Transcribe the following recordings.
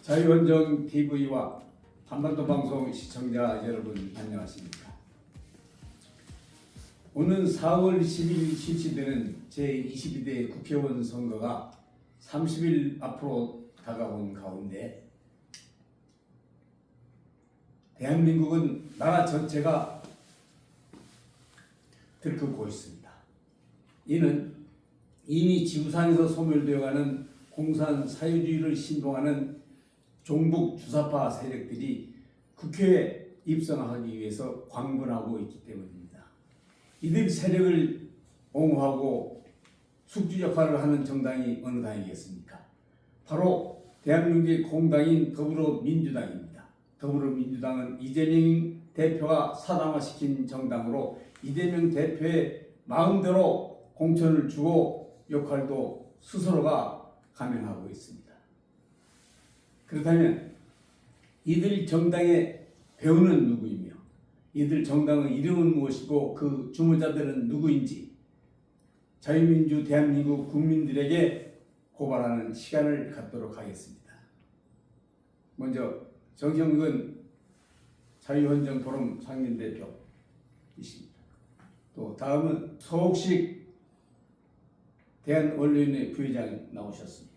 자유원정 TV와 한반도 방송 시청자 여러분 안녕하십니까? 오는 4월 10일 실시되는 제22대 국회의원 선거가 30일 앞으로 다가온 가운데 대한민국은 나라 전체가 들끓고 있습니다. 이는 이미 지구상에서 소멸되어가는 공산 사회주의를 신봉하는 종북 주사파 세력들이 국회에 입성하기 위해서 광분하고 있기 때문입니다. 이들 세력을 옹호하고 숙주 역할을 하는 정당이 어느 당이겠습니까? 바로 대한민국의 공당인 더불어민주당입니다. 더불어민주당은 이재명 대표가 사당화시킨 정당으로 이재명 대표의 마음대로 공천을 주고 역할도 스스로가 감행하고 있습니다. 그렇다면 이들 정당의 배우는 누구이며 이들 정당의 이름은 무엇이고 그 주무자들은 누구인지 자유민주 대한민국 국민들에게 고발하는 시간을 갖도록 하겠습니다. 먼저 정형근 자유헌정 포럼 상임대표이십니다. 또 다음은 서옥식 대한언론인회 부회장 나오셨습니다.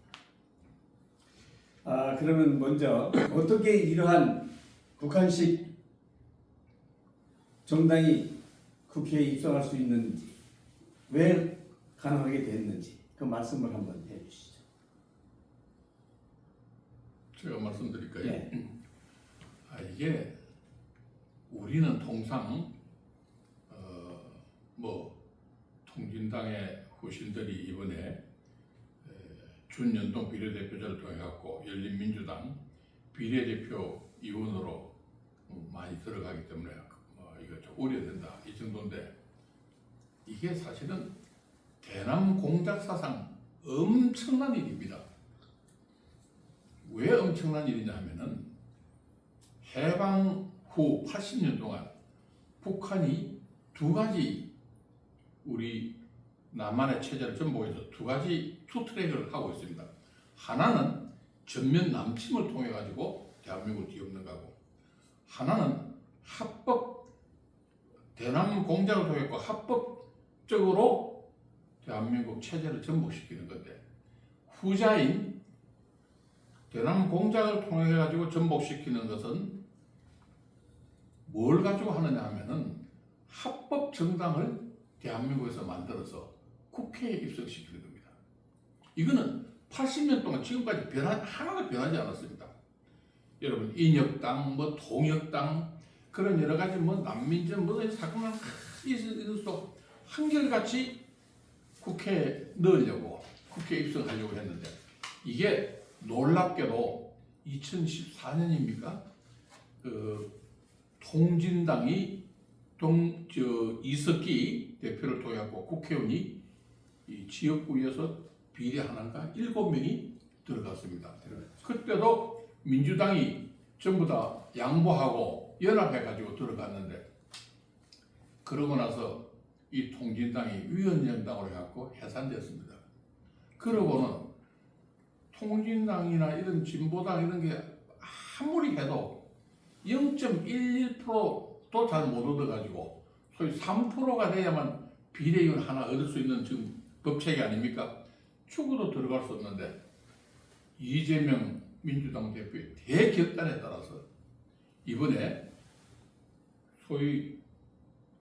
그러면 먼저 어떻게 이러한 북한식 정당이 국회에 입성할 수 있는지, 왜 가능하게 됐는지 그 말씀을 한번 해주시죠. 제가 말씀드릴까요? 네. 이게 우리는 통상 통진당의 후신들이 이번에 준연동 비례대표제를 통해 갖고 열린민주당 비례대표 이원으로 많이 들어가기 때문에 이거 좀 우려된다 이 정도인데, 이게 사실은 대남 공작 사상 엄청난 일입니다. 왜 엄청난 일이냐 하면은 해방 후 80년 동안 북한이 두 가지 우리 남한의 체제를 전복해서 두 가지 투트랙을 하고 있습니다. 하나는 전면 남침을 통해 가지고 대한민국을 뒤엎는 거고, 하나는 합법 대남 공작을 통해 합법적으로 대한민국 체제를 전복시키는 건데, 후자인 대남 공작을 통해 가지고 전복시키는 것은 뭘 가지고 하느냐 하면은 합법 정당을 대한민국에서 만들어서 국회에 입성시키는 겁니다. 이거는 80년 동안 지금까지 하나도 변하지 않았습니다. 여러분 인혁당, 통역당 그런 여러 가지 난민전 사건을 있어도 한결같이 국회에 넣으려고 국회에 입성하려고 했는데, 이게 놀랍게도 2014년입니까? 통진당이 이석기 대표를 통해 갖고 국회의원이 이 지역구에서 비례 하나가 7명이 들어갔습니다. 그때도 민주당이 전부 다 양보하고 연합해가지고 들어갔는데, 그러고 나서 이 통진당이 위원장당으로 해갖고 해산됐습니다. 그러고는 통진당이나 이런 진보당 이런 게 아무리 해도 0.11%도 잘 못 얻어가지고 소위 3%가 돼야만 비례의원 하나 얻을 수 있는 지금 법체계 아닙니까? 죽어도 들어갈 수 없는데, 이재명 민주당 대표의 대결단에 따라서 이번에 소위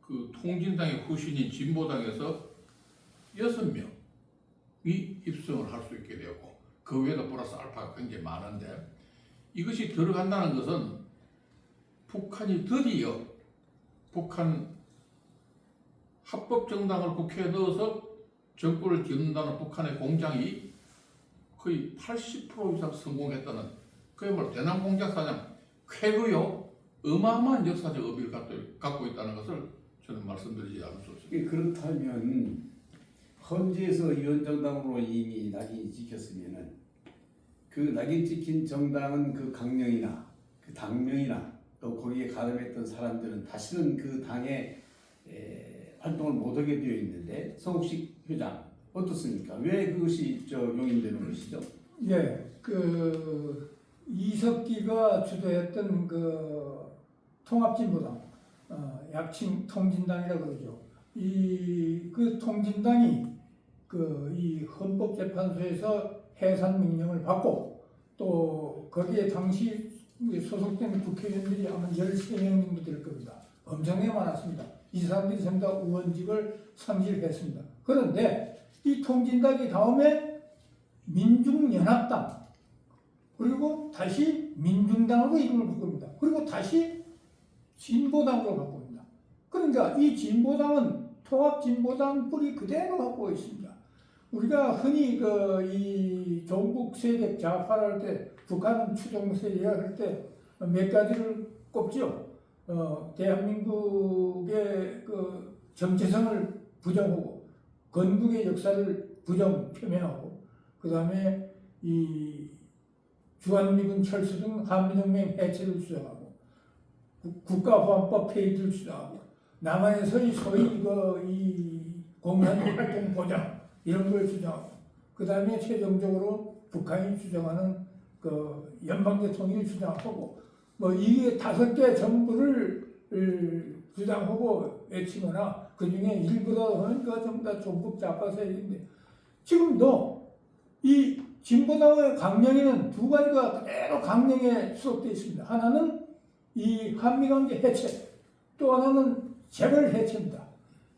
그 통진당의 후신인 진보당에서 6명이 입성을 할 수 있게 되었고, 그 외에도 플러스 알파가 굉장히 많은데, 이것이 들어간다는 것은 북한이 드디어 북한 합법 정당을 국회에 넣어서 정권을 뒤흔다는 북한의 공작이 거의 80% 이상 성공했다는, 그야말로 대남 공작 사상 쾌거요 어마어마한 역사적 의미를 갖고 있다는 것을 저는 말씀드리지 않을 수 없습니다. 그렇다면 헌재에서 위원정당으로 이미 낙인이 찍혔으면은 그 낙인 찍힌 정당은 그 강령이나 그 당명이나 또 거기에 가담했던 사람들은 다시는 그 당에 활동을 못하게 되어 있는데, 서옥식 회장 어떻습니까? 왜 그것이 용인되는 것이죠? 예, 이석기가 주도했던 그 통합진보당, 약칭 통진당이라고 그러죠. 그 통진당이 이 헌법재판소에서 해산 명령을 받고 또 거기에 당시 소속된 국회의원들이 아마 13명 정도 될 겁니다. 엄청나게 많았습니다. 이 사람들이 전부 다 의원직을 상실했습니다. 그런데 이 통진당이 다음에 민중연합당 그리고 다시 민중당으로 이름을 바꿉니다. 그리고 다시 진보당으로 바꿉니다. 그러니까 이 진보당은 통합진보당 뿌리 그대로 갖고 있습니다. 우리가 흔히 이 종북 세력 좌파를 할 때 북한 추종 세력 할 때 몇 가지를 꼽죠. 대한민국의 그 정체성을 부정하고 건국의 역사를 표명하고 그 다음에 이 주한미군 철수 등 한미동맹 해체를 주장하고 국가보안법 폐지를 주장하고 남한에서의 소위 이 공산 활동 보장 이런 걸 주장하고 그 다음에 최종적으로 북한이 주장하는 그 연방제 통일을 주장하고 뭐 이게 5개 정부를 주장하고 외치거나 그 중에 일부라는 그 전부 다 종북 좌파 세력인데 지금도 이 진보당의 강령에는 두 가지가 그대로 강령에 수록되어 있습니다. 하나는 이 한미관계 해체, 또 하나는 재벌 해체입니다.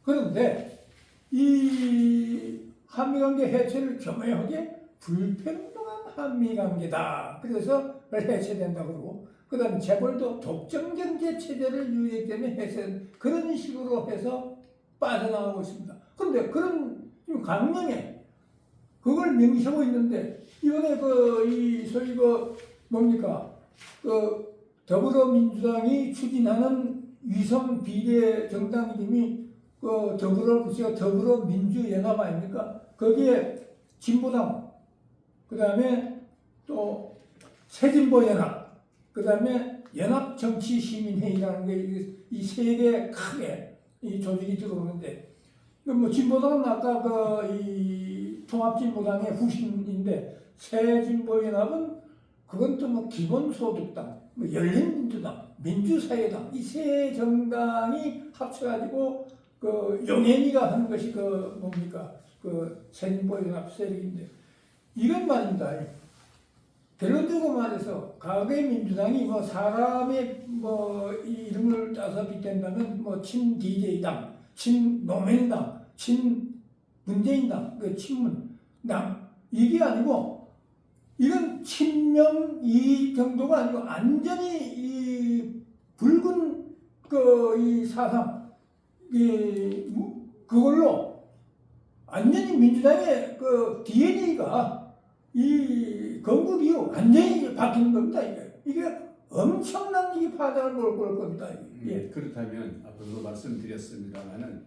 그런데 이 한미관계 해체를 겸허하게 불평등한 한미관계다. 그래서 해체된다고 그러고 그 다음에 재벌도 독점경제 체제를 유예하기 때문에 해체 그런 식으로 해서 빠져나가고 있습니다. 그런데 그런 강령에 그걸 명시하고 있는데 이번에 소위 뭡니까 더불어민주당이 추진하는 위성 비례 정당 이름이 더불어민주연합 아닙니까? 거기에 진보당, 그 다음에 또 새진보연합, 그 다음에 연합정치시민회의라는 게 이 세 개 크게 이 조직이 들어오는데 뭐 진보당은 아까 이 통합진보당의 후신인데 새진보연합은 그건 또 뭐 기본소득당, 뭐 열린민주당, 민주사회당 이 세 정당이 합쳐가지고 영애미가 하는 것이 뭡니까 새진보연합 세력인데 이건 말입니다. 결론적으로 말해서 과거의 민주당이 뭐 사람의 이 이름을 따서 빗댄다면 뭐 친DJ당, 친노무현당, 친문재인당, 친문당 이게 아니고 이건 친명 이 정도가 아니고 완전히 이 붉은 이 사상 그걸로 완전히 민주당의 DNA가 이 건국 이후 완전히 바뀌는 겁니다. 이게 엄청난 이 파장을 몰고 올 겁니다. 그렇다면 앞서도 말씀드렸습니다만은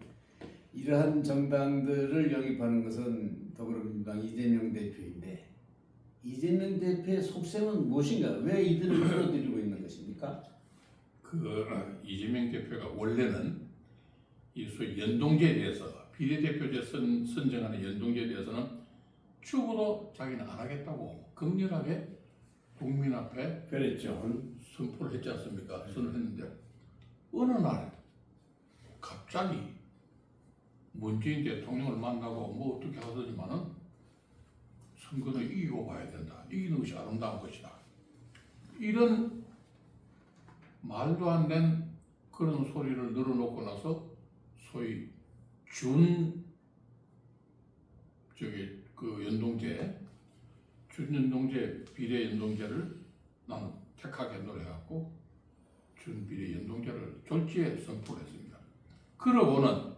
이러한 정당들을 영입하는 것은 더불어민주당 이재명 대표인데 이재명 대표의 속셈은 무엇인가? 왜 이들을 끌어들이고 있는 것입니까? 이재명 대표가 원래는 이 소위 연동제에 대해서 비례대표제 선정하는 연동제에 대해서는 죽어도 자기는 안 하겠다고 극렬하게 국민 앞에 그랬죠. 선포를 했지 않습니까? 선을 했는데 어느 날 갑자기 문재인 대통령을 만나고 뭐 어떻게 하더니만은 선거는 이기고 봐야 된다. 이기는 것이 아름다운 것이다. 이런 말도 안 된 그런 소리를 늘어놓고 나서 소위 준연동제 비례 연동제를 나는 택하게 노력해갖고 준비례 연동제를 졸지에 선포를 했습니다. 그러고는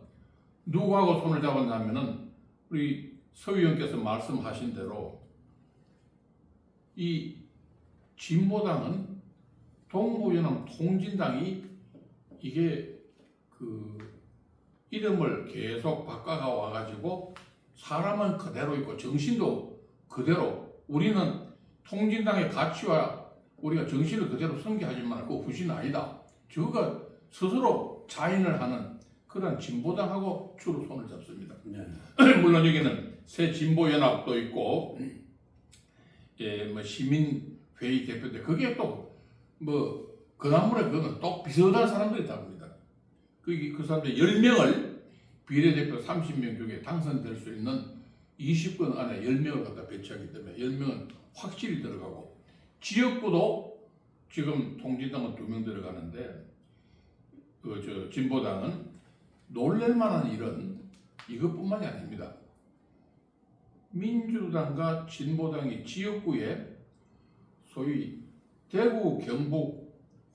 누구하고 손을 잡았냐면은 우리 서 의원께서 말씀하신 대로 이 진보당은 동부연합 통진당이 이게 이름을 계속 바꿔가 와가지고 사람은 그대로 있고 정신도 그대로 우리는 통진당의 가치와 우리가 정신을 그대로 섬기하지만 그 후신은 아니다. 저가 스스로 자인을 하는 그런 진보당하고 주로 손을 잡습니다. 네. 물론 여기는 새 진보연합도 있고 뭐 시민회 회의 대표인데 그게 또 뭐 그나물에 그거는 또 비슷한 사람들이 답니다. 그 사람들 10명을 비례대표 30명 중에 당선될 수 있는 20권 안에 10명을 갖다 배치하기 때문에 10명은 확실히 들어가고 지역구도 지금 통진당은 2명 들어가는데 진보당은 놀랄만한 일은 이것뿐만이 아닙니다. 민주당과 진보당이 지역구에 소위 대구, 경북,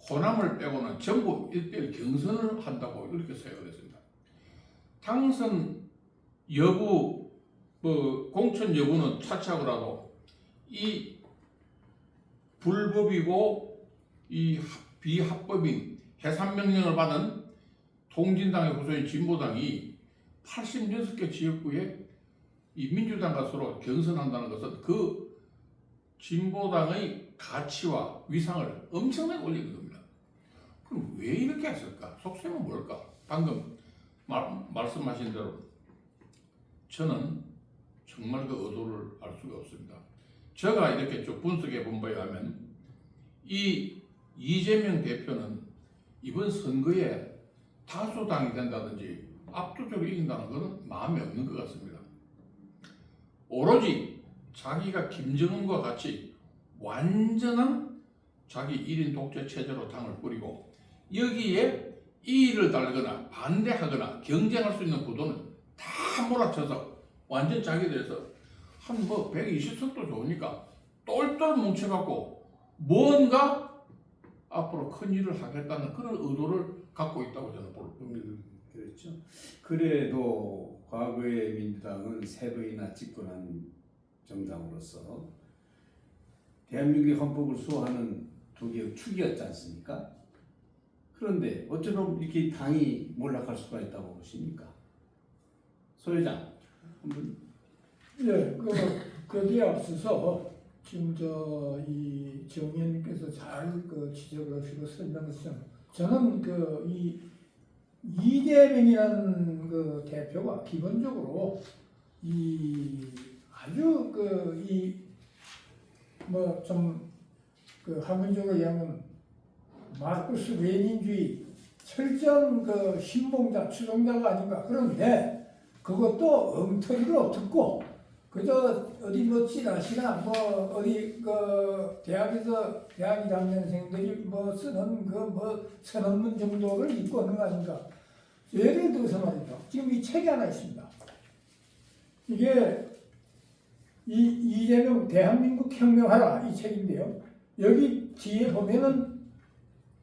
호남을 빼고는 전부 1대1 경선을 한다고 이렇게 생각을 했습니다. 당선 여부, 공천 여부는 차치하고라도 이 불법이고 이 비합법인 해산명령을 받은 통진당의 후손인 진보당이 86개 지역구에 이 민주당과 서로 경선한다는 것은 그 진보당의 가치와 위상을 엄청나게 올리는 겁니다. 그럼 왜 이렇게 했을까? 속셈은 뭘까? 방금 말씀하신 대로 저는 정말 그 의도를 알 수가 없습니다. 제가 이렇게 쭉 분석해 본 바에 하면 이 이재명 대표는 이번 선거에 다수당이 된다든지 압도적으로 이긴다는 것은 마음에 없는 것 같습니다. 오로지 자기가 김정은과 같이 완전한 자기 1인 독재 체제로 당을 꾸리고 여기에 이의를 달거나 반대하거나 경쟁할 수 있는 구도는 다 몰아쳐서 완전 자기들에서 한 120석도 좋으니까 똘똘 뭉쳐갖고 뭔가 앞으로 큰 일을 하겠다는 그런 의도를 갖고 있다고 저는 봅니다. 그렇죠. 그래도 과거의 민주당은 3번이나 집권한 정당으로서 대한민국의 헌법을 수호하는 두 개의 축이었지 않습니까? 그런데 어쩌면 이렇게 당이 몰락할 수가 있다고 보십니까? 소 회장. 예, 거기에 앞서서 지금 이 정의원님께서 잘 지적을 하시고 설명하셨죠. 저는 이 이재명이라는 대표가 기본적으로 아주 학문적으로 얘기하면 마르크스 레닌주의 철저한 신봉자, 추종자가 아닌가. 그런데 그것도 엉터리로 듣고 그저 어디 찌라시나 어디 대학에서 대학 1학년생들이 쓰는 서논문 정도를 읽고 하는 거 아닌가. 예를 들어서 말이죠. 지금 이 책이 하나 있습니다. 이게 이재명 대한민국 혁명하라 이 책인데요. 여기 뒤에 보면은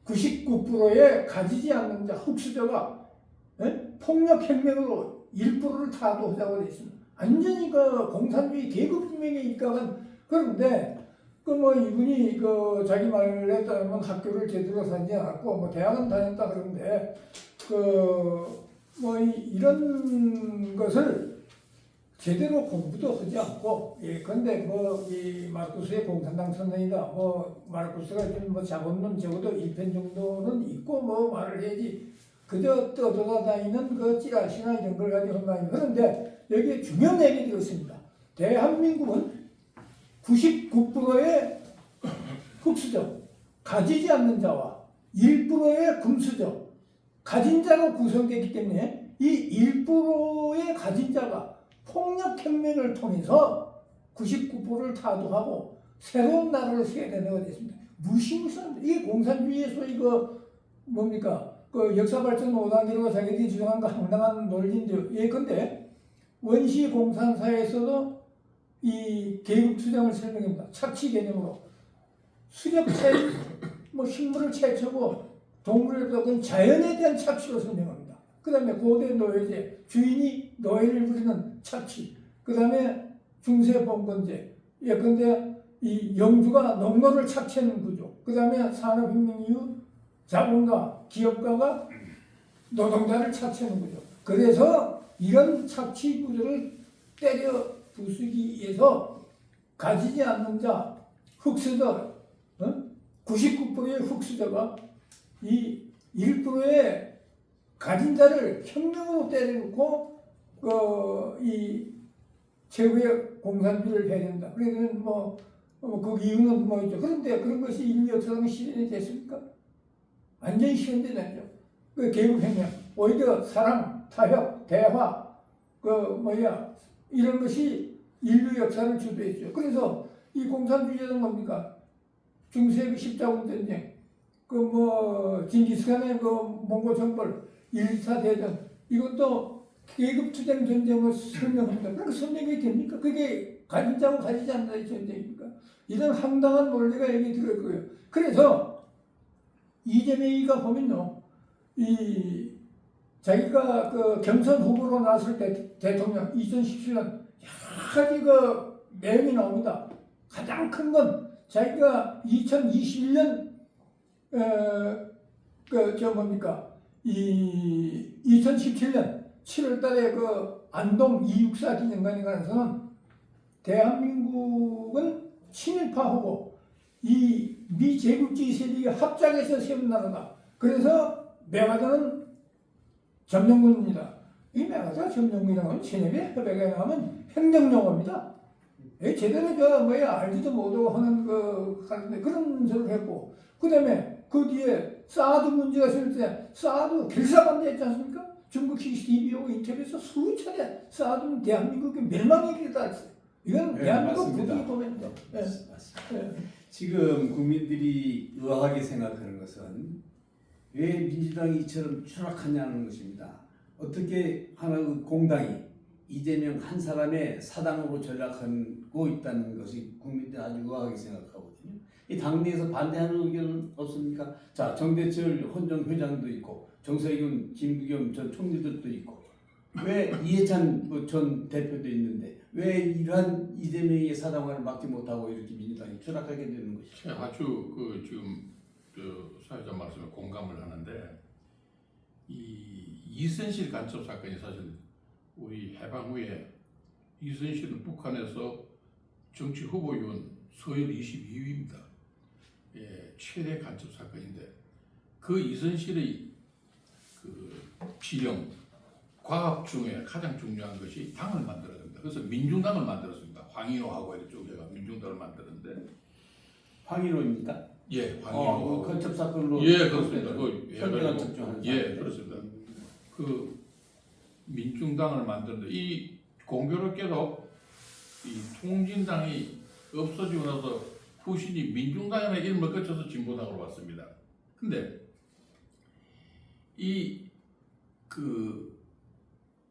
99%의 가지지 않는 자 흑수저가 폭력혁명으로 1%를 타도하자고 되어 있습니다. 완전히 공산주의 계급분명에 입각한. 그런데 이분이 자기 말에 따르면 학교를 제대로 다니지 않았고 대학은 다녔다 그러는데 이런 것을 제대로 공부도 하지 않고, 그런데 이 마르쿠스의 공산당 선생이다. 마르쿠스가 지금 자본론 적어도 1편 정도는 있고 말을 해야지. 그저 떠돌아다니는 찌라시나 이런 걸 가지고 한 거 아닙니까? 그런데 여기에 중요한 얘기 들었습니다. 대한민국은 99%의 흑수저, 가지지 않는 자와 1%의 금수저, 가진 자로 구성되기 때문에 이 1%의 가진 자가 폭력혁명을 통해서 99%를 타도하고 새로운 나라를 세워야 되는 거 됐습니다. 무시무시한 이게 공산주의의 소위 역사 발전 5단계로 자기들이 주장한 황당한 논리인데요. 근데 원시 공산사에서도 이 계급 투쟁을 설명합니다. 착취 개념으로 수렵체 식물을 채취하고 동물을 그건 자연에 대한 착취로 설명합니다. 그 다음에 고대 노예제, 주인이 노예를 부리는 착취. 그 다음에 중세 봉건제. 근데 이 영주가 농노를 착취하는 구조. 그 다음에 산업혁명 이후 자본가, 기업가가 노동자를 착취하는 구조. 그래서 이런 착취 구조를 때려 부수기 위해서 가지지 않는 자, 흑수저, 99%의 흑수저가 이 1%의 가진 자를 혁명으로 때려놓고 이 최후의 공산주의를 해야 된다. 그러면 그 이유는 뭐죠? 그런데 그런 것이 인류 역사상 실현이 됐습니까? 완전히 실현되지 않죠. 그 개국혁명, 오히려 사랑, 타협, 대화, 이런 것이 인류 역사를 주도했죠. 그래서 이 공산주의자는 뭡니까? 중세의 십자군 전쟁, 징기스칸의 몽골 정벌, 1차 대전, 이것도 계급투쟁 전쟁을 설명합니다. 그러니까 설명이 됩니까? 그게 가진 자고 가지지 않는 전쟁입니까? 이런 황당한 논리가 여기 들어올 거예요. 그래서 이재명이가 보면요, 자기가 그 경선 후보로 나섰을 때 대통령 2017년 여러 가지 내용이 나옵니다. 가장 큰 건 자기가 2021년 2017년 7월 달에 안동 264 기념관에 가서는 대한민국은 친일파하고 이 미제국주의 세력이 합작해서 세운 나라다. 그래서 메가더는 점령군입니다. 이 메가더 점령군이라는 친일의 협약에 나오면 행정용어입니다. 제대로 알지도 못하고 하는 그런 소리를 했고, 그 다음에 그 뒤에 사드 문제가 있을 때 사드 결사반대했지 않습니까? 중국 TV하고 인터뷰에서 수차례 사드는 대한민국의 멸망의 길이다 했어요. 이건 네, 대한민국 맞습니다. 국익 도면이죠. 네. 맞습니다. 네. 지금 국민들이 의아하게 생각하는 것은 왜 민주당이 이처럼 추락하냐는 것입니다. 어떻게 하나 공당이 이재명 한 사람의 사당으로 전락하고 있다는 것이 국민들이 아주 의아하게 생각하거든요. 이 당내에서 반대하는 의견은 없습니까? 자, 정대철 헌정 회장도 있고 정세균, 김부겸 전 총리들도 있고 왜 이해찬 전 대표도 있는데 왜 이러한 이재명의 사당을 막지 못하고 이렇게 민주당이 추락하게 되는 것이죠? 아주 지금 사회자 말씀에 공감을 하는데 이 이순실 간첩 사건이 사실 우리 해방 후에 이순실은 북한에서 정치 후보위원 서열 22위입니다. 최대 간첩 사건인데 그 이순실의 지령 과학 중에 가장 중요한 것이 당을 만들어냅니다. 그래서 민중당을 만들었습니다. 황인호하고 이쪽 제가 민중당을 만드는데 황인호입니까? 예, 황인호. 간첩 사건으로 예, 그렇습니다. 현대간 접종하는 예, 그렇습니다. 민중당을 만드는데 이 공교롭게도 이 통진당이 없어지고 나서 후신이 민중당이라는 이름을 거쳐서 진보당으로 왔습니다. 근데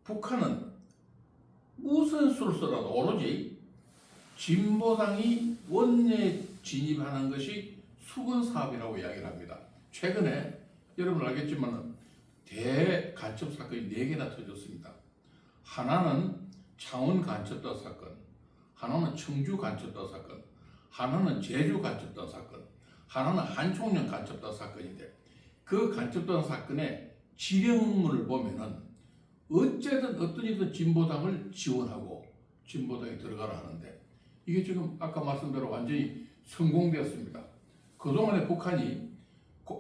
북한은 무슨 수를 써라도 오로지 진보당이 원내에 진입하는 것이 수건 사업이라고 이야기를 합니다. 최근에 여러분 알겠지만 대간첩 사건이 4개나 터졌습니다. 하나는 창원 간첩단 사건, 하나는 청주 간첩단 사건, 하나는 제주 간첩단 사건, 하나는 한총련 간첩단 사건인데 그 간첩단 사건의 지령을 보면은 어쨌든 어떤이든 진보당을 지원하고 진보당에 들어가라 하는데 이게 지금 아까 말씀대로 완전히 성공되었습니다. 그동안에 북한이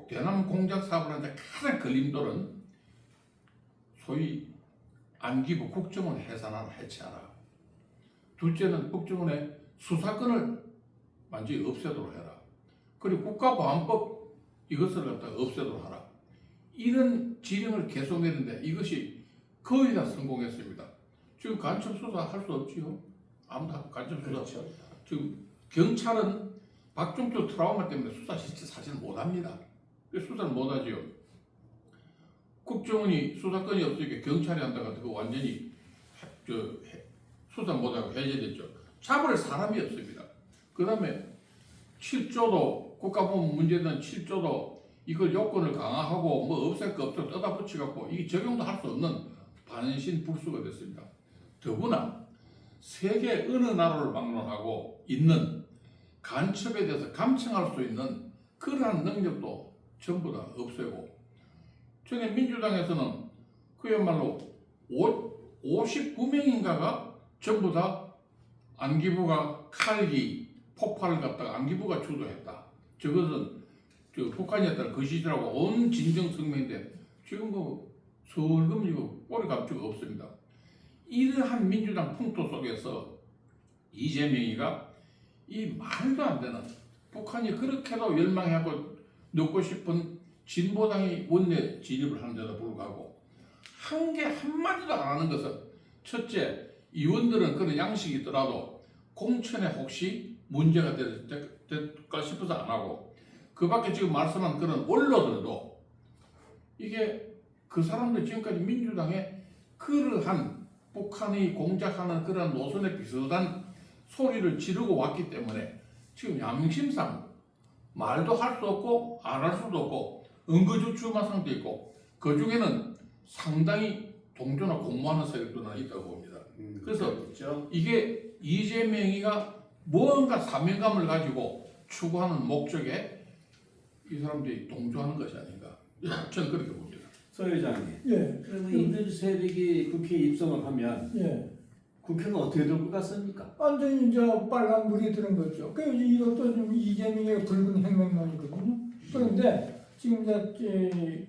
대남 공작 사업을 하는데 가장 걸림돌은 소위 안기부 국정원 해산하라 해체하라. 둘째는 국정원의 수사권을 완전히 없애도록 해라. 그리고 국가보안법 이것을 갖다가 없애도록 하라. 이런 지령을 계속 내는데 이것이 거의 다 성공했습니다. 지금 간첩 수사 할 수 없지요. 아무도 간첩 수사. 그렇죠. 지금 경찰은 박종철 트라우마 때문에 수사 실제 사실 못합니다. 수사를 못하지요. 국정원이 수사권이 없으니까 경찰이 한다고 그거 완전히 수사 못하고 해제됐죠. 잡을 사람이 없습니다. 그 다음에 7조도 국가보안 문제는 7조도 이걸 요건을 강화하고 없앨 거 없어 떠다 붙여갖고 이게 적용도 할 수 없는 반신불수가 됐습니다. 더구나 세계 어느 나라를 방문하고 있는 간첩에 대해서 감청할 수 있는 그러한 능력도 전부 다 없애고 전에 민주당에서는 그야말로 59명인가가 전부 다 안기부가 칼기 폭발을 갖다가 안기부가 주도했다. 저것은 북한이었다는 거짓이라고 온 진정성명인데 지금 설금 이거 꼬리 감추가 없습니다. 이러한 민주당 풍토 속에서 이재명이가 이 말도 안 되는 북한이 그렇게도 열망하고 넣고 싶은 진보당이 원내 진입을 하는데도 불구하고 한 게 한마디도 안 하는 것은 첫째, 의원들은 그런 양식이 있더라도 공천에 혹시 문제가 될까 싶어서 안 하고 그 밖에 지금 말씀한 그런 원로들도 이게 그 사람들 지금까지 민주당에 그러한 북한이 공작하는 그런 노선에 비슷한 소리를 지르고 왔기 때문에 지금 양심상 말도 할 수 없고 안 할 수도 없고 응거주춤한 상태 있고 그 중에는 상당히 동조나 공모하는 세력도 있다고 봅니다. 그래서 그렇죠. 이게 이재명이가 뭔가 사명감을 가지고 추구하는 목적에 이 사람들이 동조하는 것이 아닌가 저는 그렇게 봅니다. 서 회장님, 예, 그러면 이들 세력이 국회에 입성을 하면 예. 국회는 어떻게 될 것 같습니까? 완전히 이제 빨간 불이 드는 거죠. 그 이것도 좀 이재명의 붉은 혁명론이거든요. 그런데 지금 이제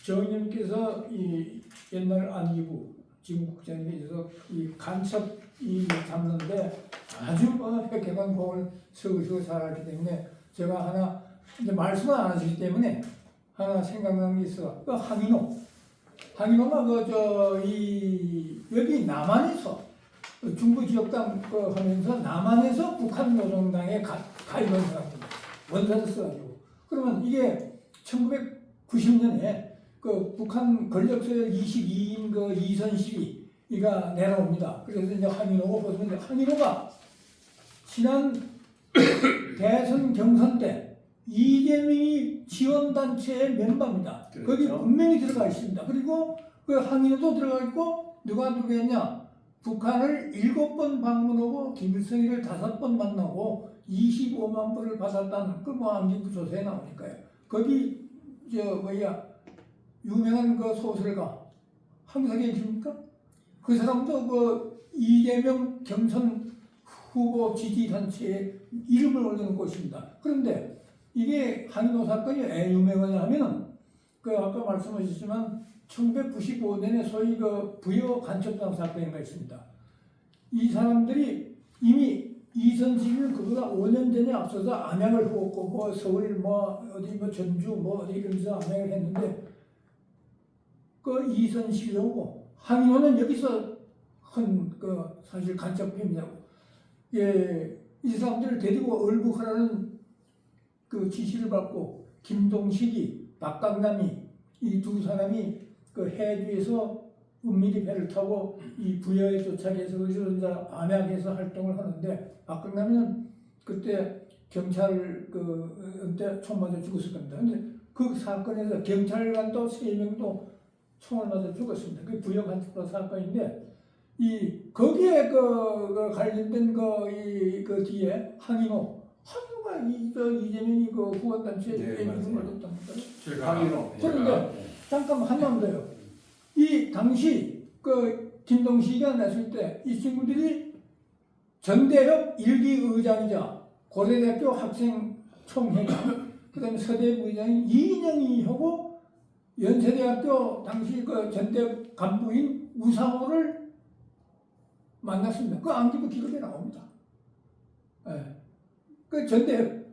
정의님께서 이 옛날 안기부 지금 국장님께서 이 간첩 이 잡는데 아주 획획한 공을 서울서 잘하기 때문에 제가 하나 이제 말씀을 안 하시기 때문에 하나 생각나는 게 있어. 그 항인호가 여기 남한에서 중부 지역당 하면서 남한에서 북한 노동당에 가입한 사람입니다. 원사를 써가지고. 그러면 이게 1990년에 그 북한 권력서열 22인 그 이선식이가 내려옵니다. 그래서 이제 항인호가 보시면 항인호가 지난 대선 경선 때 이재명이 지원단체의 멤버입니다. 그렇죠. 거기 분명히 들어가 있습니다. 그리고 그 항인호도 들어가 있고 누가 누구였냐? 북한을 7번 방문하고 김일성이를 5번 만나고 25만 불을 받았다는 그 뭐 안기부 조사에 나오니까요. 거기 유명한 그 소설가 한국에 계십니까? 그 사람도 그 이재명 경선 후보 지지 단체에 이름을 올리는 곳입니다. 그런데 이게 항인호 사건이 왜 유명하냐 하면은 그 아까 말씀하셨지만 1995년에 소위 그 부여 간첩당 사건인가 있습니다. 이 사람들이 이미 이선식은 그보다 5년 전에 앞서서 암약을 후었고 뭐 서울 뭐 어디 뭐 전주 뭐 어디 이러면서 암약을 했는데 그 이선식이 오고 항인호는 여기서 한 그 사실 간첩행위냐고 이 사람들을 데리고 얼북하라는 그 지시를 받고 김동식이 박강남이 이 두 사람이 그 해주에서 은밀히 배를 타고 이 부여에 도착해서 거기서 이제 암약해서 활동을 하는데 박강남은 그때 경찰 그 은퇴 총 맞아 죽었을 겁니다. 근데 그 사건에서 경찰관도 3명도 총을 맞아 죽었습니다. 그게 부여 간첩 사건인데 이 거기에 그 관련된 그 뒤에 항인호가 이재명이 그 후원단체에 이름을 올렸답니다. 항인호. 그런데 잠깐만 한마디 더요. 이 당시 그 김동식이가 냈을 때 이 친구들이 전대협 1기 의장이자 고려대학교 학생 총회장 그다음에 서대부 의장인 이인영이 하고 연세대학교 당시 그 전대협 간부인 우상호를 만났습니다. 그 안기부 기록에 나옵니다. 예. 그 전대협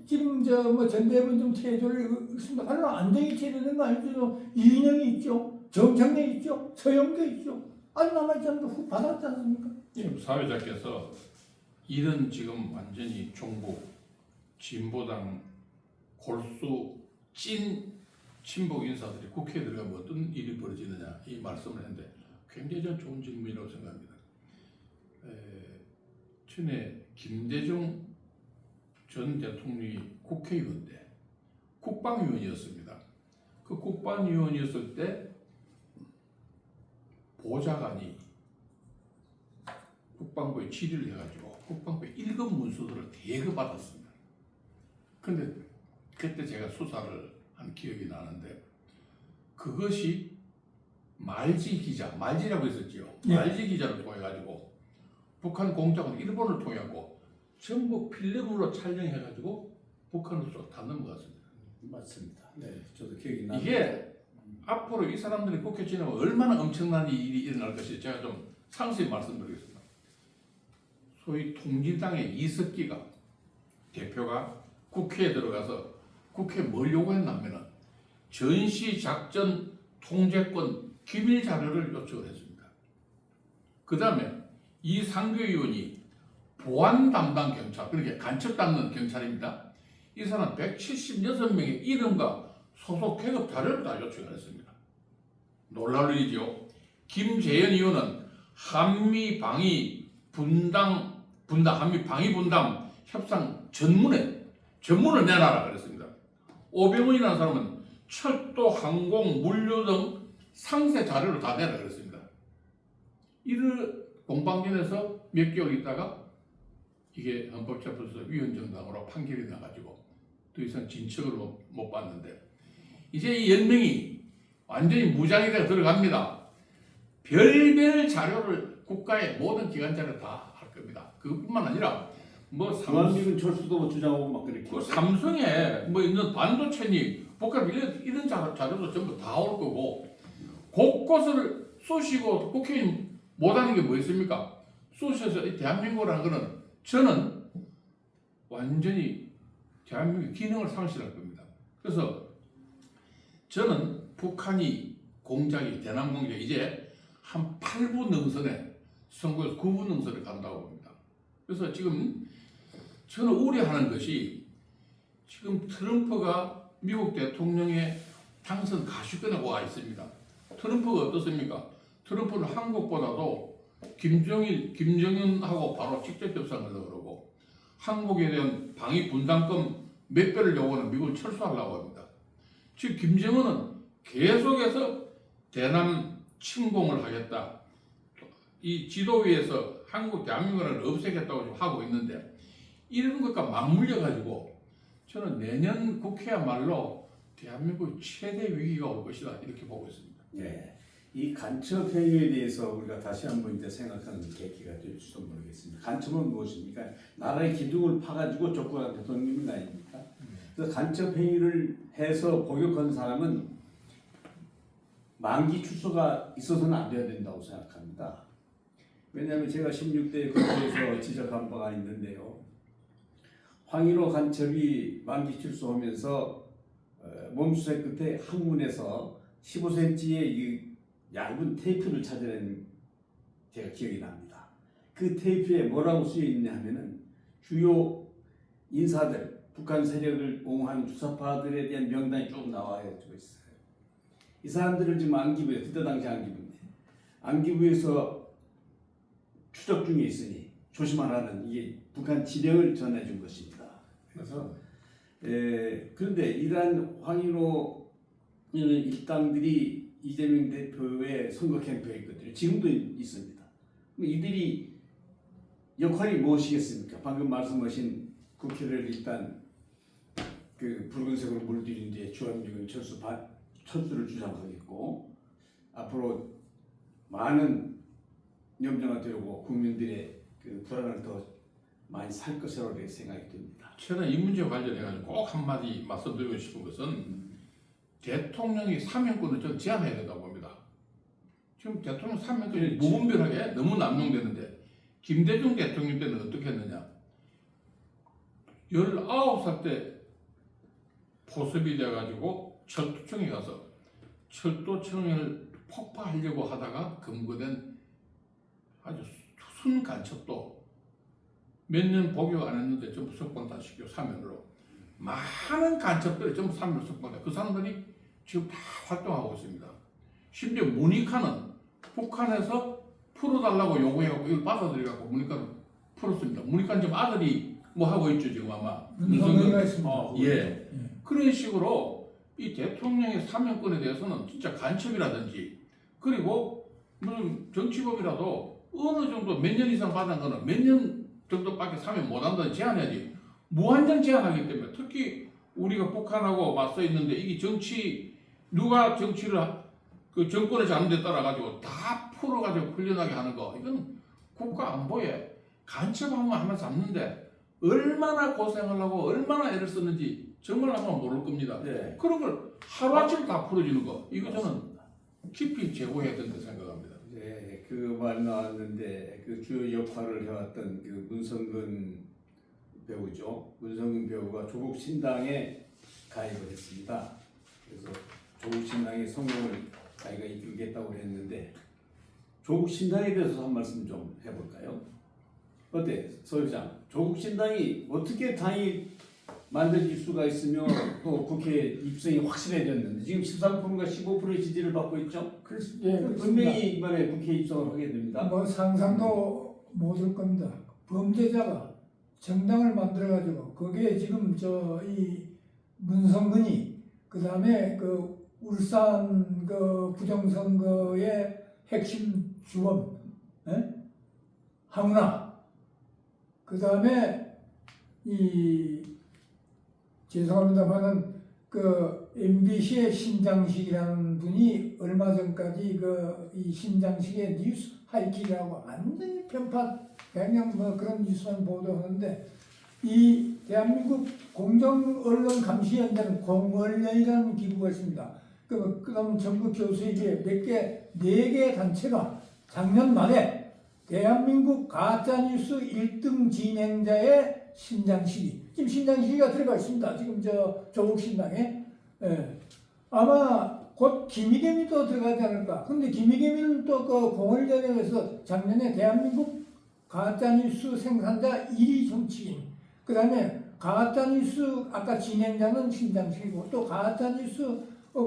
지금 뭐 전대협은 좀 태조를 있습니다. 하나 안정이 체되는 거 아니죠? 이인영이 있죠, 정청래 있죠, 서영교 있죠. 아직 남아있지 않는데 후 받았지 않습니까? 지금 사회자께서 이런 지금 완전히 종북 진보당 골수 찐 친북 인사들이 국회에 들어가면 어떤 일이 벌어지느냐 이 말씀을 했는데 굉장히 전 좋은 질문이라고 생각합니다. 전에 김대중 전 대통령이 국회의원 때 국방위원이었습니다. 그 국방위원이었을 때 보좌관이 국방부에 질의를 해가지고 국방부에 1급 문서들을 대거받았습니다. 근데 그때 제가 수사를 한 기억이 나는데 그것이 말지 기자, 말지라고 했었지요. 네. 말지 기자를 통해 가지고 북한 공작은 일본을 통해갖고 전부 필름으로 촬영해가지고 북한으로 쏙 다 넘어갔습니다. 맞습니다. 네, 저도 기억이 납니다. 이게 앞으로 이 사람들이 국회 지나면 얼마나 엄청난 일이 일어날 것인지 제가 좀 상세히 말씀드리겠습니다. 소위 통진당의 이석기가 대표가 국회에 들어가서 국회에 뭘 요구했냐면은 전시작전 통제권 기밀 자료를 요청을 했습니다. 그 다음에 이상규 의원이 보안 담당 경찰, 그러니까 간첩 담는 경찰입니다. 이 사람 176명의 이름과 소속 계급 자료를 다 요청을 했습니다. 놀랄 일이죠. 김재현 의원은 한미 방위 분담 협상 전문을 내놔라 그랬습니다. 오병헌이라는 사람은 철도, 항공, 물류 등 상세 자료를 다 내라 그랬습니다. 이를 공방전에서 몇 개월 있다가 이게 헌법재판소 위헌정당으로 판결이 나가지고 더 이상 진척을 못 받는데 이제 이 10명이 완전히 무장이 되어 들어갑니다. 별별 자료를 국가의 모든 기관 자료 다 할 겁니다. 그뿐만 아니라 뭐 중앙미군 철수도 주장하고 막 그렇게. 그 삼성에 뭐 있는 반도체니 복합 이런 자료도 전부 다 올 거고 곳곳을 쏘시고 국회의원 못하는 게 뭐 있습니까? 쏘셔서 이 대한민국이라는 거는 저는 완전히 대한민국의 기능을 상실할 겁니다. 그래서 저는 북한이 공작이 대남 공작 이제 한 8부 능선에 선거에서 9부 능선에 간다고 봅니다. 그래서 지금 저는 우려하는 것이 지금 트럼프가 미국 대통령의 당선 가시권에 와 있습니다. 트럼프가 어떻습니까? 트럼프는 한국보다도 김정은하고 바로 직접 협상하려고 그러고 한국에 대한 방위 분담금 몇 배를 요구하는 미국을 철수하려고 합니다. 즉 김정은은 계속해서 대남 침공을 하겠다. 이 지도 위에서 한국 대한민국을 없애겠다고 지금 하고 있는데 이런 것과 맞물려 가지고 저는 내년 국회야말로 대한민국의 최대 위기가 올 것이다 이렇게 보고 있습니다. 네. 이 간첩 행위에 대해서 우리가 다시 한번 이제 생각하는 계기가 될지도 모르겠습니다. 간첩은 무엇입니까? 나라의 기둥을 파가지고 족구한 대통령이 아닙니까? 그래서 간첩 행위를 해서 복역한 사람은 만기 출소가 있어서는 안 돼야 된다고 생각합니다. 왜냐하면 제가 16대 국회에서 지적한 바가 있는데요. 황인호 간첩이 만기 출소하면서 몸수색 끝에 항문에서 15cm의 이 얇은 테이프를 찾아낸 제가 기억이 납니다. 그 테이프에 뭐라고 쓰여 있냐 하면은 주요 인사들, 북한 세력을 옹호하는 주사파들에 대한 명단이 쭉 나와 있어요. 이 사람들을 지금 안기부에, 그때 당시 안기부인데 안기부에서 추적 중에 있으니 조심하라는 이게 북한 지령을 전해준 것입니다. 그래서 그런데 이러한 황인호 일당들이 이재명 대표의 선거 캠페인에 있거든요. 지금도 있습니다. 이들이 역할이 무엇이겠습니까? 방금 말씀하신 국회를 일단 그 붉은색으로 물들인 뒤에 주한미군 철수를 주장하겠고 앞으로 많은 염려가 되고 국민들의 그 불안을 더 많이 살 것으로 생각이 듭니다. 저는 이 문제와 관련해 가지고 꼭 한마디 말씀드리고 싶은 것은 대통령이 사면권을 좀 제한해야 된다고 봅니다. 지금 대통령 사면권이 무분별하게 너무 남용되는데 김대중 대통령 때는 어떻게 했느냐? 19살 때 포섭이 돼가지고 철도청에 가서 철도청을 폭파하려고 하다가 검거된 아주 순간첩도 몇 년 복역 안 했는데 전부 석방 다 시켜 사면으로 많은 간첩들이 전부 사면으로 석방돼 그 사람들이 지금 다 활동하고 있습니다. 심지어 무니카는 북한에서 풀어달라고 요구해갖고 이걸 받아들여갖고 무니카는 풀었습니다. 무니카는 지금 아들이 뭐 하고 있죠 지금 아마. 문성근이가 있습니다. 예. 그런 식으로 이 대통령의 사면권에 대해서는 진짜 간첩이라든지 그리고 무슨 정치범이라도 어느 정도 몇 년 이상 받은 거는 몇 년 정도밖에 사면 못한다는 제한해야지 무한정 제한하기 때문에 특히 우리가 북한하고 맞서 있는데 이게 누가 정치를 그 정권을 잡는 데 따라 가지고 다 풀어가지고 풀려나게 하는 거 이건 국가 안보에 간첩하면 하나 잡는데 얼마나 고생을 하고 얼마나 애를 썼는지 정말 아마 모를 겁니다. 네. 그런 걸 하루아침에 다 풀어주는 거 이거 저는 깊이 제고해야 된다고 생각합니다. 이제 그 말 나왔는데 그 주요 역할을 해왔던 그 문성근 배우죠. 문성근 배우가 조국 신당에 가입을 했습니다. 그래서 조국 신당의 성공을 자기가 이끌겠다고 했는데 조국 신당에 대해서 한 말씀 좀 해볼까요? 어때, 서회장? 조국 신당이 어떻게 당이 만들어질 수가 있으며 또 국회 입성이 확실해졌는데 지금 13%가 15%의 지지를 받고 있죠? 예, 분명히 이번에 국회 입성을 하게 됩니다. 뭐 상상도 못할 겁니다. 범죄자가 정당을 만들어 가지고 거기에 지금 저 이 문성근이 그 다음에 그 울산 그 부정선거의 핵심 주범 황운하 그 다음에 이 죄송합니다만은 그 MBC의 신장식이라는 분이 얼마 전까지 그 이 신장식의 뉴스 하이킥이라고 완전히 편파 그냥 뭐 그런 뉴스만 보도하는데 이 대한민국 공정언론감시연대는 공언련이라는 기구가 있습니다. 그다음 전국 교수에게 네 개 단체가 작년 말에 대한민국 가짜뉴스 1등 진행자의 신장식이 지금 신장식이가 들어가 있습니다. 지금 저 조국 신당에 아마 곧 김의겸이도 들어가지 않을까. 근데 김의겸이는 또 그 공언련에서 작년에 대한민국 가짜뉴스 생산자 1위 정치인 그 다음에 가짜뉴스 아까 진행자는 신장식이고 또 가짜뉴스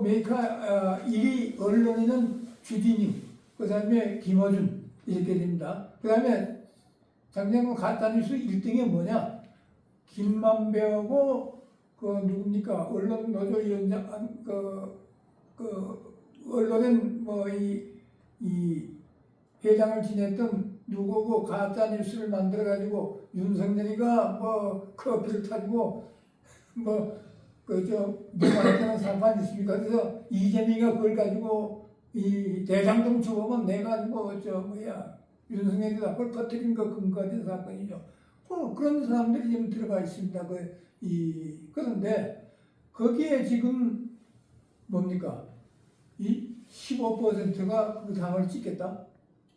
메이커 1위 언론인은 주디님 그 다음에 김어준 이렇게 됩니다. 그 다음에 작년 가짜뉴스 1등이 뭐냐 김만배하고 그 누굽니까 언론 노조위원장 그 언론은 뭐 이 회장을 지냈던 누구고 가짜 뉴스를 만들어 가지고 윤석열이가 뭐 커피를 타고 뭐 그저 누구한테는 상관이 있습니까? 그래서 이재명이가 그걸 가지고 이 대장동 주범은 내가 뭐 저 뭐야 윤석열이가 그걸 퍼뜨린 거 근거된 사건이죠. 그런 사람들이 지금 들어가 있습니다. 그런데 거기에 지금 뭡니까? 이 15%가 그 당을 찍겠다.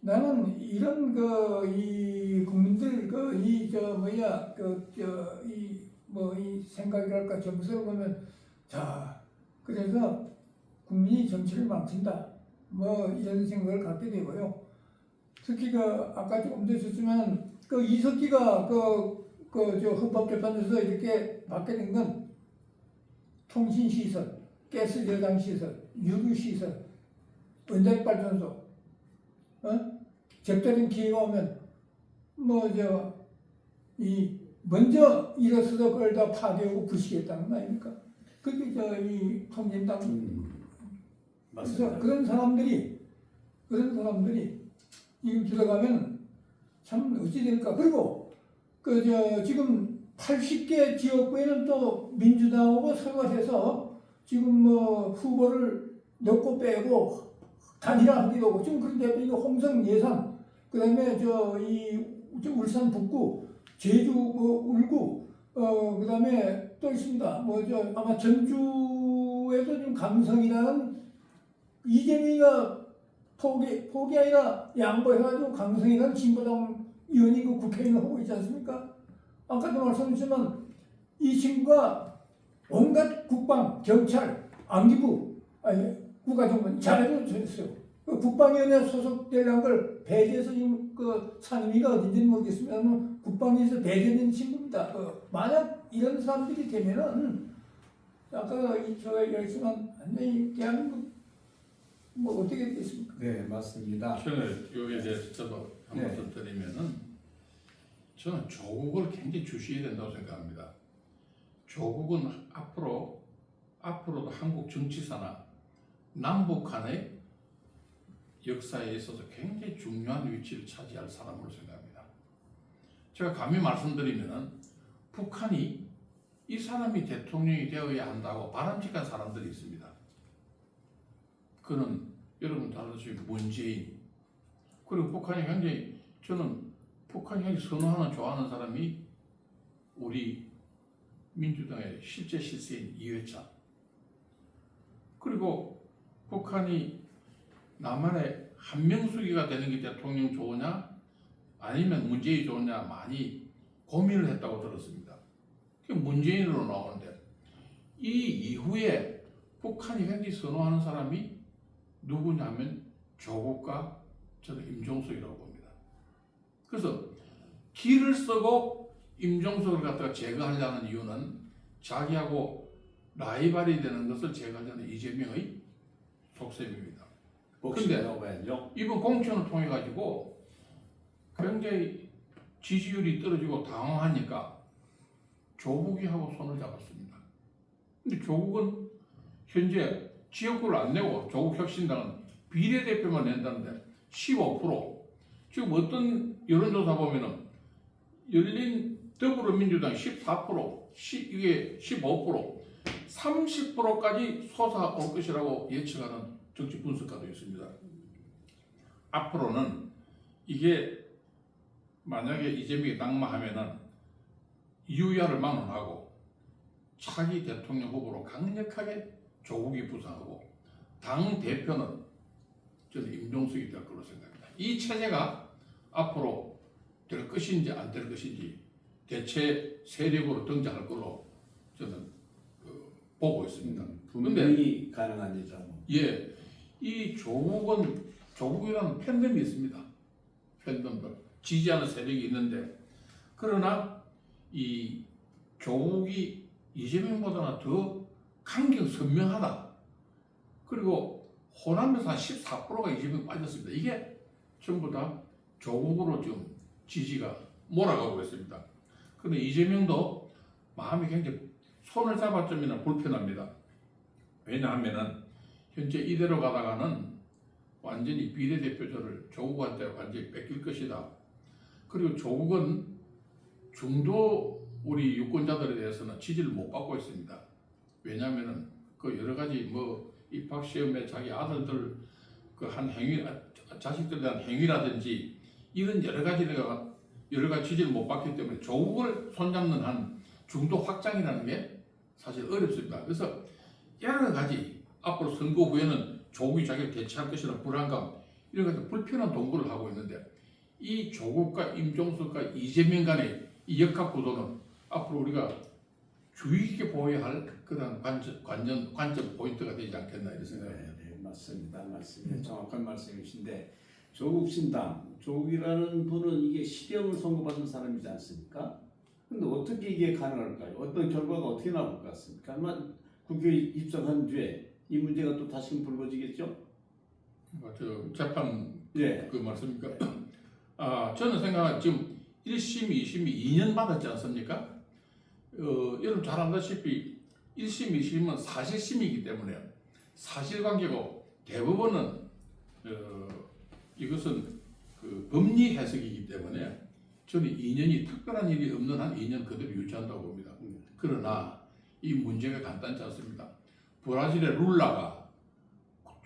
나는 이런 이 국민들 이 생각이랄까 점수를 보면 자 그래서 국민이 정치를 망친다. 뭐 이런 생각을 갖게 되고요. 특히 아까 조금 전에 있었지만 이석기가 저 헌법재판소에서 이렇게 받게 된 건 통신시설, 가스 저장시설, 유류시설, 원자력발전소, 적절한 기회가 오면 먼저 일어서서 그걸 다 파괴하고 부시겠다는 거 아닙니까? 그게 이 통진당 그래서 그런 사람들이 지금 들어가면 참 어찌 될까? 그리고 지금 80개 지역구에는 또 민주당하고 서로가 해서 지금 뭐 후보를 넣고 빼고 단일화하기도 하고 지금 그런데 이거 홍성 예산 그다음에 울산 북구 제주 울구 그다음에 또 있습니다. 아마 전주에도 지금 강성이라는 이재명이가 포기 아니라 양보해가지고 강성이라는 진보당 의원이 그 국회의원을 하고 있지 않습니까? 아까도 말씀드렸지만 이 친구가 온갖 국방, 경찰, 안기부, 국가정보원 잘해줬어요. 국방위원회 소속되려는 걸 배제해서 지금 상임위가 어딘지는 모르겠습니다만 국방위에서 배제된 친구입니다. 만약 이런 사람들이 되면은 아까 제가 얘기했지만 완전히 대한민국 뭐 어떻게 되겠습니까? 네, 맞습니다. 저는 여기에 대해서 저도 한 말씀 드리면은 저는 조국을 굉장히 주시해야 된다고 생각합니다. 조국은 앞으로도 한국 정치사나 남북 간의 역사에 있어서 굉장히 중요한 위치를 차지할 사람으로 생각합니다. 제가 감히 말씀드리면은 북한이 이 사람이 대통령이 되어야 한다고 바람직한 사람들이 있습니다. 그는 여러분 다 아시는 문재인 그리고 북한이 굉장히 저는 북한이 굉장히 선호하는 좋아하는 사람이 우리 민주당의 실제 실세인 이회창 그리고 북한이 남한의 한명숙이가 되는 게 대통령 좋으냐 아니면 문재인이 좋으냐 많이 고민을 했다고 들었습니다. 문재인으로 나오는데 이 이후에 북한이 굉장히 선호하는 사람이 누구냐면 조국과 저는 임종석이라고 봅니다. 그래서 기를 쓰고 임종석을 갖다가 제거하려는 이유는 자기하고 라이벌이 되는 것을 제거하려는 이재명의 속셈입니다. 복수라고 봐야죠. 이번 공천을 통해 가지고 굉장히 지지율이 떨어지고 당황하니까 조국이 하고 손을 잡았습니다. 근데 조국은 현재 지역구를 안 내고 조국 혁신당은 비례대표만 낸다는데 15%. 지금 어떤 여론조사 보면은 열린 더불어민주당 14%, 이게 15%, 30%까지 솟아올 것이라고 예측하는 정치 분석가도 있습니다. 앞으로는 이게 만약에 이재명이 낙마하면은 유야를 막론하고 차기 대통령 후보로 강력하게 조국이 부상하고 당 대표는 저는 임종석이 될 걸로 생각합니다. 이 체제가 앞으로 될 것인지 안 될 것인지 대체 세력으로 등장할 걸로 저는 보고 있습니다. 분명히 가능한 일이라고. 예, 이 조국이라는 팬덤이 있습니다. 팬덤들 지지하는 세력이 있는데 그러나 이 조국이 이재명보다는 더 강경 선명하다. 그리고 호남에서 한 14%가 이재명 빠졌습니다. 이게 전부 다 조국으로 지금 지지가 몰아가고 있습니다. 그런데 이재명도 마음이 굉장히 손을 잡았으면 불편합니다. 왜냐하면은 현재 이대로 가다가는 완전히 비례대표제를 조국한테 완전히 뺏길 것이다. 그리고 조국은 중도 우리 유권자들에 대해서는 지지를 못 받고 있습니다. 왜냐하면은 그 여러 가지 뭐 입학 시험에 자기 아들들 그 한 행위, 자식들에 대한 행위라든지 이런 여러 가지 지지를 못 받기 때문에 조국을 손잡는 한 중도 확장이라는 게 사실 어렵습니다. 그래서 여러 가지 앞으로 선거 후에는 조국이 자기를 대체할 것이라는 불안감 이런 것들 불편한 동거를 하고 있는데 이 조국과 임종석과 이재명 간의 이 역학 구도는 앞으로 우리가 주의 깊게 보아야 할 그런 관점 포인트가 되지 않겠나 이런 생각입니다. 네, 맞습니다. 정확한 말씀이신데 조국 신당, 조국이라는 분은 이게 실형을 선고받은 사람이지 않습니까? 근데 어떻게 이게 가능할까요? 어떤 결과가 어떻게 나올 것 같습니까? 아마 국회에 입성한 뒤에 이 문제가 또 다시금 불거지겠죠? 저 재판 네. 그 말씀입니까? 저는 생각한 지금 1심, 2심이 2년 받았지 않습니까? 여러분 잘 알다시피 1심, 2심은 사실심이기 때문에 사실관계고 대법원은 이것은 그 법리 해석이기 때문에 저는 2년이 특별한 일이 없는 한 2년 그대로 유지한다고 봅니다. 그러나 이 문제가 간단치 않습니다. 브라질의 룰라가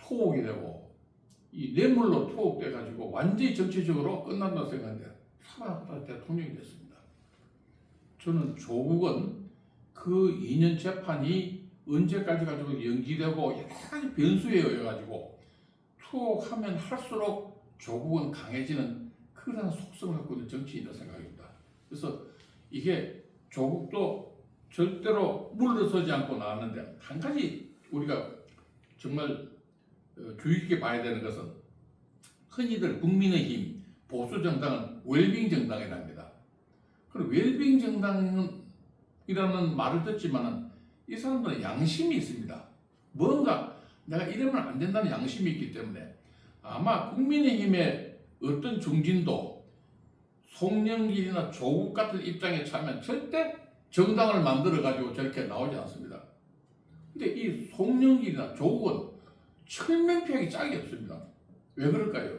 투옥이 되고 이 뇌물로 투옥돼 가지고 완전히 정치적으로 끝난다고 생각하는데 살아났다 대통령이 됐습니다. 저는 조국은 그 2년 재판이 언제까지 가지고 연기되고 여러 가지 변수에 의해 가지고 투옥하면 할수록 조국은 강해지는 그런 속성을 갖고 있는 정치인이라고 생각합니다. 그래서 이게 조국도 절대로 물러서지 않고 나왔는데 한 가지 우리가 정말 주의 깊게 봐야 되는 것은 흔히들 국민의힘 보수 정당은 웰빙 정당이랍니다. 그리고 웰빙 정당이라는 말을 듣지만은 이 사람들은 양심이 있습니다. 뭔가 내가 이러면 안 된다는 양심이 있기 때문에 아마 국민의힘의 어떤 중진도 송영길이나 조국 같은 입장에 차면 절대 정당을 만들어 가지고 저렇게 나오지 않습니다. 근데 이 송영길이나 조국은 철면피하기 짝이 없습니다. 왜 그럴까요?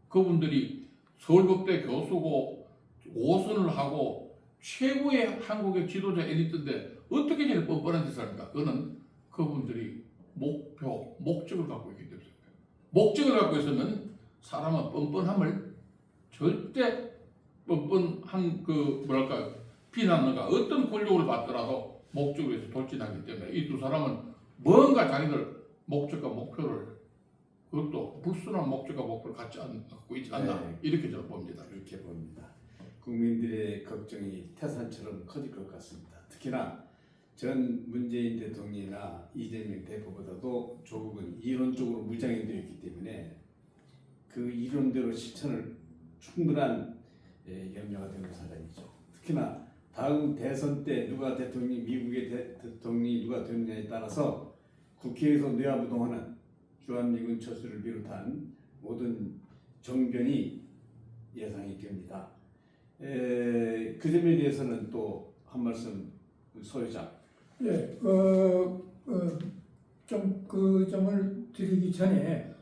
그분들이 서울법대 교수고 5선을 하고 최고의 한국의 지도자 엘리트인데 어떻게 저렇게 뻔뻔한 짓을 합니까? 그거는 그분들이 목적을 갖고 있기 때문에 목적을 갖고 있으면 사람은 뻔뻔함을 절대 뻔뻔한 비난과 어떤 권력을 받더라도 목적을 위해서 돌진하기 때문에 이 두 사람은 뭔가 자기들 목적과 목표를 그것도 불순한 목적과 목표를 갖고 있지 않나 네. 이렇게 저는 봅니다. 그렇게 봅니다. 국민들의 걱정이 태산처럼 커질 것 같습니다. 특히나 전 문재인 대통령이나 이재명 대표보다도 조국은 이론적으로 무장이 되어 있기 때문에 그 이론대로 실천을 충분한 염려가 되는 사람이죠. 특히나 다음 대선 때 누가 대통령이 미국의 대통령이 누가 되느냐에 따라서 국회에서 뇌화부동하는 주한미군 철수를 비롯한 모든 정변이 예상이 됩니다. 그 점에 대해서는 또 한 말씀 소유장. 예, 좀 그 점을 드리기 전에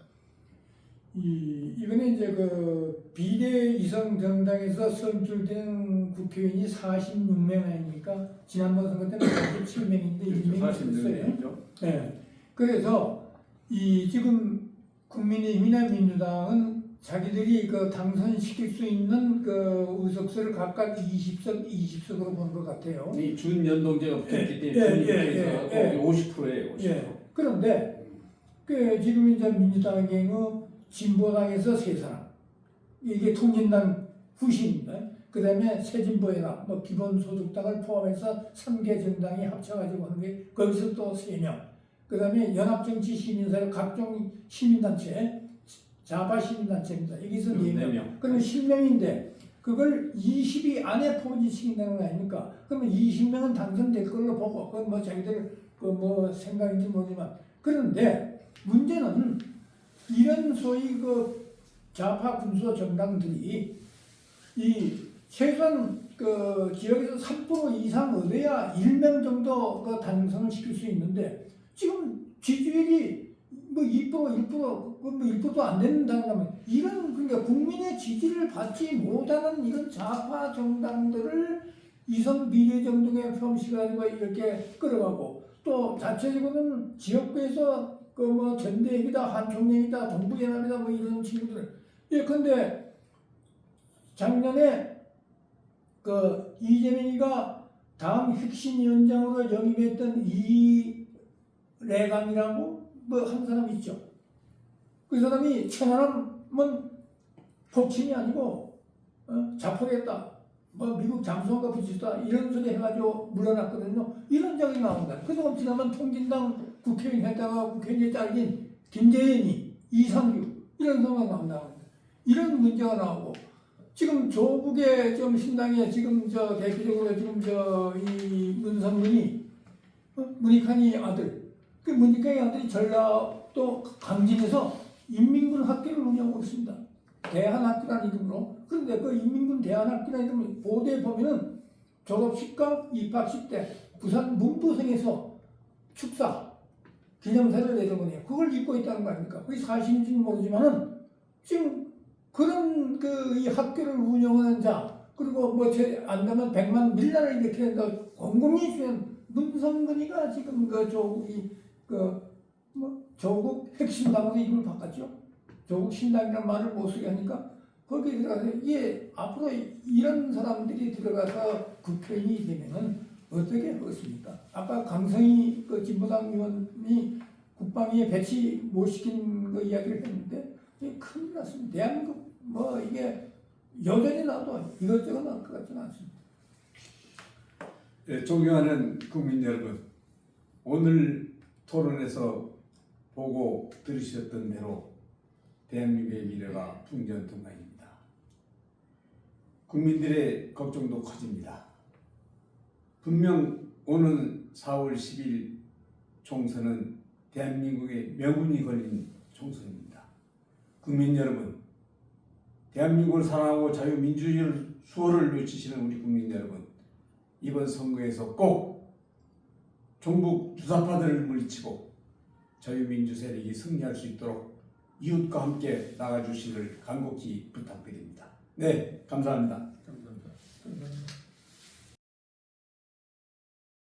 이번에 이제 그 비례 이성 정당에서 선출된 국회의원이 46명 아닙니까? 지난번 선거 때는 47명인데 1명이 있었어요. 46명이죠. 네. 그래서 이 지금 국민의힘이나 민주당은 자기들이 그 당선시킬 수 있는 그 의석수를 각각 20석으로 본 것 같아요. 이 준연동제가 붙었기 때문에 예. 50%예요. 50%. 예. 그런데 그 지금 이제 민주당의 진보당에서 3사람, 이게 통진당 후신입니다. 그다음에 새진보연합, 뭐 기본소득당을 포함해서 3개 정당이 합쳐가지고 하는 게 거기서 또 3명. 그다음에 연합정치시민사회 각종 시민단체, 좌파 시민단체입니다. 여기서 4명. 그러면 10명인데 그걸 20위 안에 포진시킨다는 거 아닙니까? 그러면 20명은 당선될 걸로 보고 그건 뭐 자기들 그 뭐 생각인지 모르지만 그런데 문제는 이런 소위 그 좌파 군소 정당들이 이 최소한 그 지역에서 3% 이상 얻어야 1명 정도 그 당선을 시킬 수 있는데 지금 지지율이 뭐 2%, 1%, 뭐 1%도 안 된다면 이런 그러니까 국민의 지지를 받지 못하는 이런 좌파 정당들을 이성 비례 정당에 포함시켜가지고 이렇게 끌어가고 또 자체적으로는 지역구에서 그 뭐 전대협이다, 한총련이다, 동부연합이다 뭐 이런 친구들. 예, 근데 작년에 그 이재명이가 다음 혁신위원장으로 영입했던 이래강이라고 뭐 한 사람 있죠. 그 사람이 천안함은 폭친이 아니고 자포겠다. 뭐 미국 잠수함과 붙이다 이런 소리 해가지고 물러났거든요. 이런 적이 나온다. 그동안 지나면 통진당 국회의원 했다가 국회의원이 잘린 김재현이, 이상규 이런 사람이 나온다. 이런 문제가 나오고 지금 조국의 좀 신당에 지금 저 대표적으로 지금 저 이 문성근이 문익환이 아들 그 문익환이 아들이 전라도 강진에서 인민군 학교를 운영하고 있습니다. 대한학교라는 이름으로. 그런데 그 인민군 대한학교라는 이름을 보도에 보면은 졸업식과 입학식 때 부산 문부성에서 축사 기념사를 내던 거네요. 그걸 입고 있다는 거 아닙니까? 그게 사실인지는 모르지만은 지금 그런 그 이 학교를 운영하는 자 그리고 뭐 안되면 100만 밀라를 이렇게 한다 공공이 주는 문성근이가 지금 그 조국이 그 뭐 조국 핵심당으로 이름을 바꿨죠. 조국 신당이라는 말을 못 쓰게 하니까 거기에 들어가서 예 앞으로 이런 사람들이 들어가서 국회의원이 되면은 어떻게 하겠습니까? 아까 강성희 그 진보당 의원이 국방위에 배치 못 시킨 거 이야기를 했는데 큰일 났습니다. 대한민국 뭐 이게 여전히 나도 이것저것 나올 것 같지는 않습니다. 네, 존경하는 국민 여러분, 오늘 토론에서 보고 들으셨던 대로 대한민국의 미래가 풍전등화입니다. 국민들의 걱정도 커집니다. 분명 오는 4월 10일 총선은 대한민국의 명운이 걸린 총선입니다. 국민 여러분, 대한민국을 사랑하고 자유민주주의를 수호를 외치시는 우리 국민 여러분, 이번 선거에서 꼭 종북 주사파들을 물리치고 자유민주 세력이 승리할 수 있도록 이웃과 함께 나가주시기를 간곡히 부탁드립니다. 네, 감사합니다. 감사합니다. 그러면